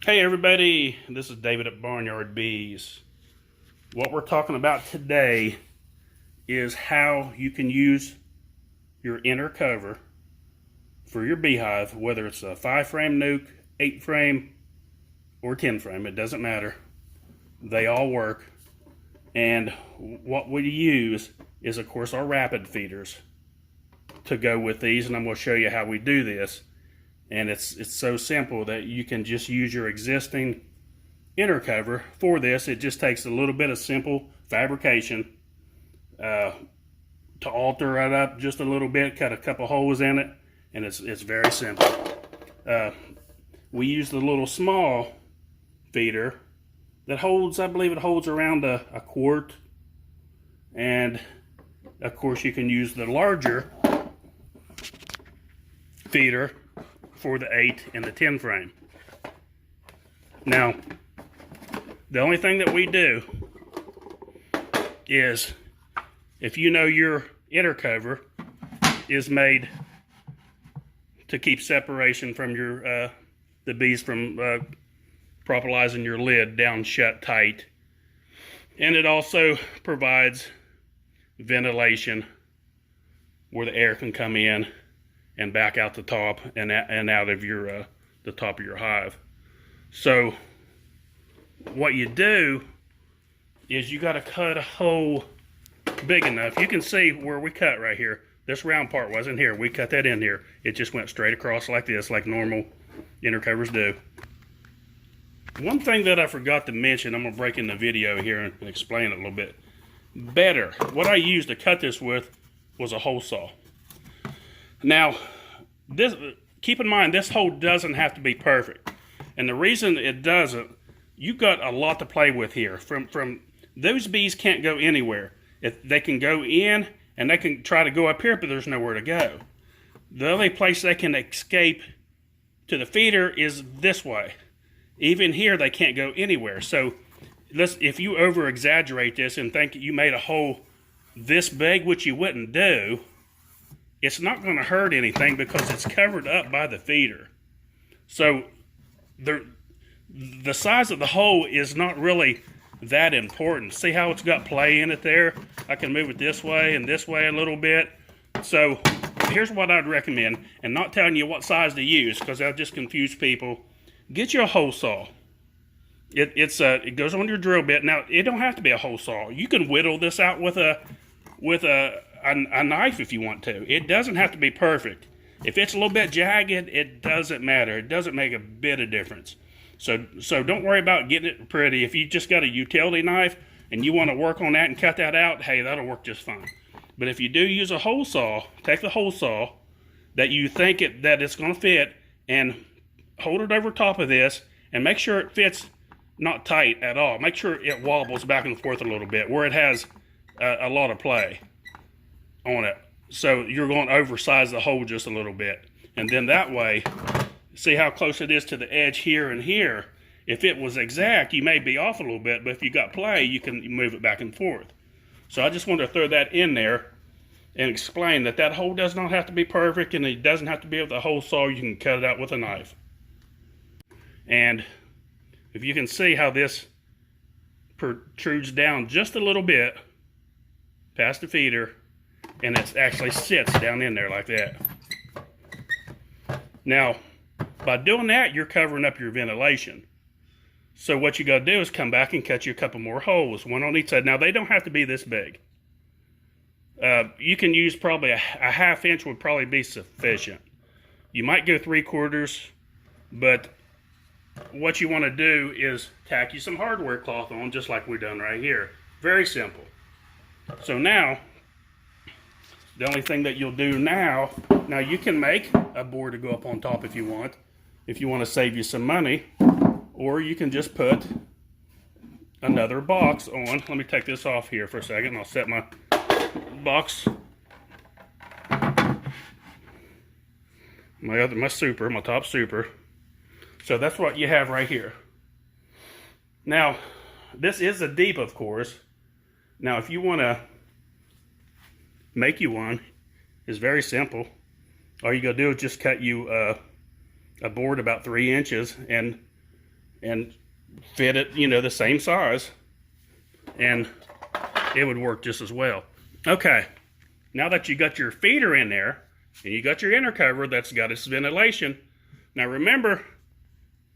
Hey everybody, this is David at Barnyard Bees. What we're talking about today is how you can use your inner cover for your beehive, whether it's a 5-frame nuke, 8-frame, or 10-frame, it doesn't matter. They all work. And what we use is, of course, our rapid feeders to go with these, and I'm going to show you how we do this. And it's so simple that you can just use your existing inner cover for this. It just takes a little bit of simple fabrication to alter it up just a little bit, cut a couple holes in it, and it's very simple. We use the little small feeder that holds, I believe it holds around a quart, and of course you can use the larger feeder for the 8 and the 10 frame. Now, the only thing that we do is, if you know your inner cover is made to keep separation from your the bees from propolizing your lid down shut tight, and it also provides ventilation where the air can come in and back out the top and out of your the top of your hive. So what you do is you got to cut a hole big enough. You can see where we cut right here. This round part wasn't here. We cut that in here. It just went straight across like this, like normal inner covers do. One thing that I forgot to mention, I'm gonna break in the video here and explain it a little bit better. What I used to cut this with was a hole saw. Now, this, keep in mind, this hole doesn't have to be perfect. And the reason it doesn't, you've got a lot to play with here. From those bees can't go anywhere. If they can go in and they can try to go up here, but there's nowhere to go. The only place they can escape to the feeder is this way. Even here, they can't go anywhere. So if you over exaggerate this and think you made a hole this big, which you wouldn't do, it's not going to hurt anything because it's covered up by the feeder. So the size of the hole is not really that important. See how it's got play in it there? I can move it this way and this way a little bit. So here's what I'd recommend, and not telling you what size to use because that'll just confuse people. Get you a hole saw. It goes on your drill bit. Now, it don't have to be a hole saw. You can whittle this out with a knife if you want to. It doesn't have to be perfect. If it's a little bit jagged, it doesn't matter. It doesn't make a bit of difference. So don't worry about getting it pretty. If you just got a utility knife and you want to work on that and cut that out, hey, that'll work just fine. But if you do use a hole saw, take the hole saw that you think that it's going to fit and hold it over top of this and make sure it fits not tight at all. Make sure it wobbles back and forth a little bit where it has a lot of play on it. So you're going to oversize the hole just a little bit. And then that way, see how close it is to the edge here and here. If it was exact, you may be off a little bit, but if you got play, you can move it back and forth. So I just wanted to throw that in there and explain that hole does not have to be perfect, and it doesn't have to be with a hole saw. You can cut it out with a knife. And if you can see how this protrudes down just a little bit past the feeder, and it actually sits down in there like that. Now, by doing that, you're covering up your ventilation. So what you got to do is come back and cut you a couple more holes, one on each side. Now, they don't have to be this big. You can use probably a ½ inch would probably be sufficient. You might go 3/4, but what you want to do is tack you some hardware cloth on, just like we've done right here. Very simple. So now, the only thing that you'll do now you can make a board to go up on top if you want to save you some money, or you can just put another box on. Let me take this off here for a second, and I'll set my box, my top super. So that's what you have right here. Now, this is a deep, of course. Now, if you want to make you one, it's very simple. All you gotta do is just cut you a board about 3 inches and and fit it, you know, the same size, and it would work just as well. Okay, now that you got your feeder in there and you got your inner cover that's got its ventilation, now remember,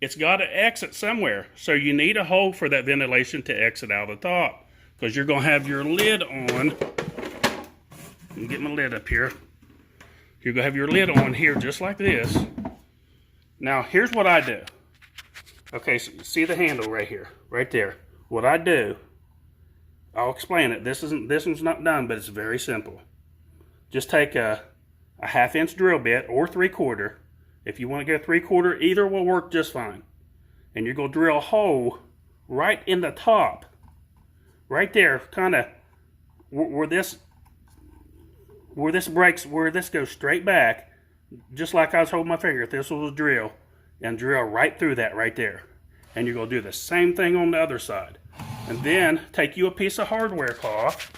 it's got to exit somewhere, so you need a hole for that ventilation to exit out the top, because you're going to have your lid on. Let me get my lid up here. You're going to have your lid on here just like this. Now here's what I do. Okay, so you see the handle right here, right there. What I do, I'll explain it. This one's not done, but it's very simple. Just take a 1/2 inch drill bit or 3/4. If you want to go 3/4, either will work just fine. And you're going to drill a hole right in the top, right there, kind of where this breaks, where this goes straight back, just like I was holding my finger. If this was a drill, and drill right through that right there. And you're going to do the same thing on the other side. And then take you a piece of hardware cloth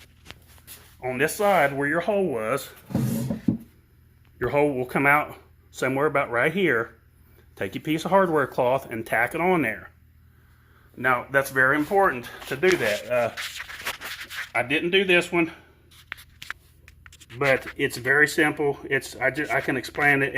on this side where your hole was. Your hole will come out somewhere about right here. Take your piece of hardware cloth and tack it on there. Now that's very important to do that. I didn't do this one, but it's very simple. I can explain it,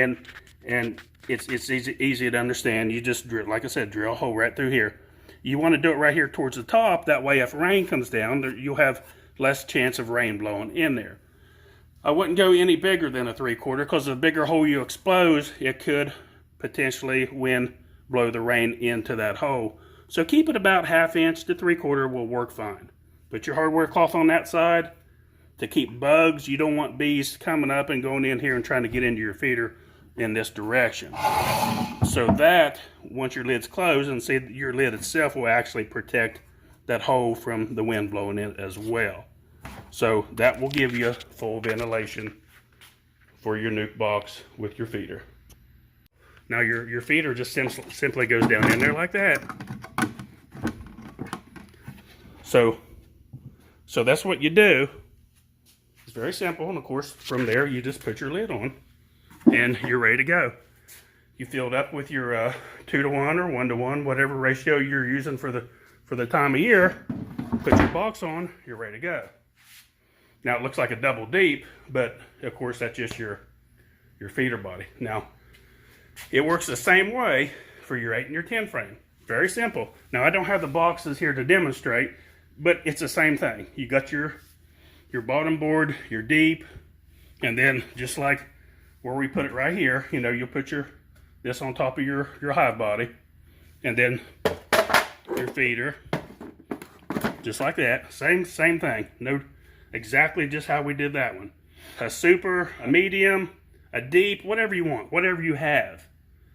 and it's easy to understand. You just drill, like I said, drill a hole right through here. You want to do it right here towards the top. That way, if rain comes down, you'll have less chance of rain blowing in there. I wouldn't go any bigger than a 3/4, because the bigger hole you expose, it could potentially wind blow the rain into that hole. So keep it about 1/2 inch to 3/4 will work fine. Put your hardware cloth on that side to keep bugs. You don't want bees coming up and going in here and trying to get into your feeder in this direction. So that, once your lid's closed, and see your lid itself will actually protect that hole from the wind blowing in as well. So that will give you full ventilation for your nuke box with your feeder. Now your feeder just simply goes down in there like that. So that's what you do. It's very simple, and of course from there you just put your lid on and you're ready to go. You fill it up with your 2-to-1 or 1-to-1, whatever ratio you're using for the time of year. Put your box on, you're ready to go. Now it looks like a double deep, but of course that's just your feeder body. Now it works the same way for your 8 and your 10 frame. Very simple. Now I don't have the boxes here to demonstrate, but it's the same thing. You got your bottom board, your deep, and then just like where we put it right here, you know, you'll put this on top of your hive body, and then your feeder, just like that. Same thing. No, exactly just how we did that one. A super, a medium, a deep, whatever you want, whatever you have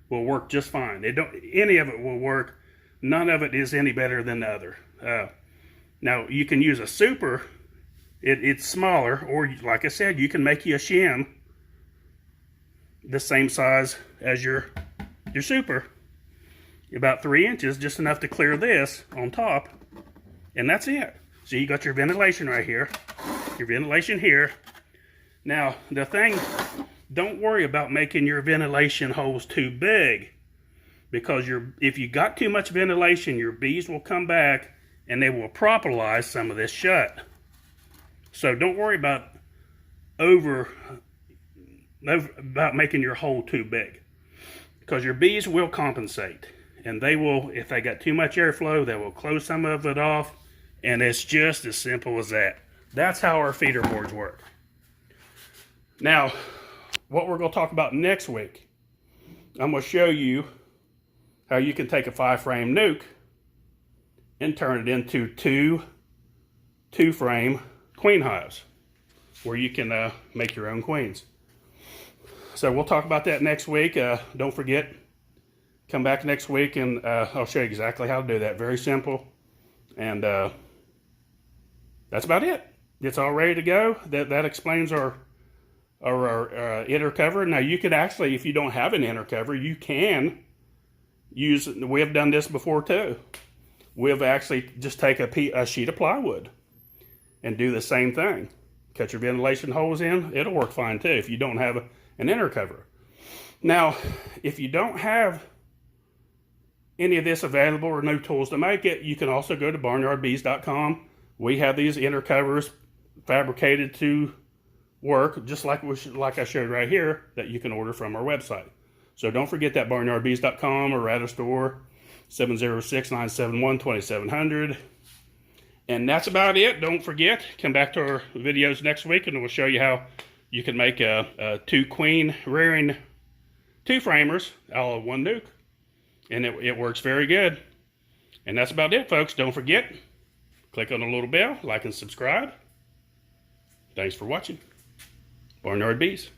will work just fine. Any of it will work. None of it is any better than the other. Now you can use a super. It's smaller, or like I said, you can make you a shim the same size as your super, about 3 inches, just enough to clear this on top, and that's it. So you got your ventilation right here, your ventilation here. Now the thing, don't worry about making your ventilation holes too big, because if you got too much ventilation, your bees will come back and they will propolize some of this shut. So don't worry about making your hole too big, because your bees will compensate, and they will, if they got too much airflow, they will close some of it off, and it's just as simple as that. That's how our feeder boards work. Now, what we're going to talk about next week, I'm going to show you how you can take a 5-frame nuke and turn it into two frame queen hives, where you can make your own queens. So we'll talk about that next week. Don't forget, come back next week and I'll show you exactly how to do that. Very simple. And that's about it. It's all ready to go. That explains our inner cover. Now you could actually, if you don't have an inner cover, you can use, we have done this before too. We've actually just take a sheet of plywood and do the same thing. Cut your ventilation holes in. It'll work fine too if you don't have an inner cover. Now, if you don't have any of this available or no tools to make it, you can also go to barnyardbees.com. We have these inner covers fabricated to work, just like I showed right here, that you can order from our website. So don't forget that, barnyardbees.com, or Radar Store 706-971-2700. And that's about it. Don't forget, come back to our videos next week and we'll show you how you can make a 2 queen rearing 2 framers all of 1 nuke. And it works very good. And that's about it, folks. Don't forget, click on the little bell, like and subscribe. Thanks for watching. Barnyard Bees.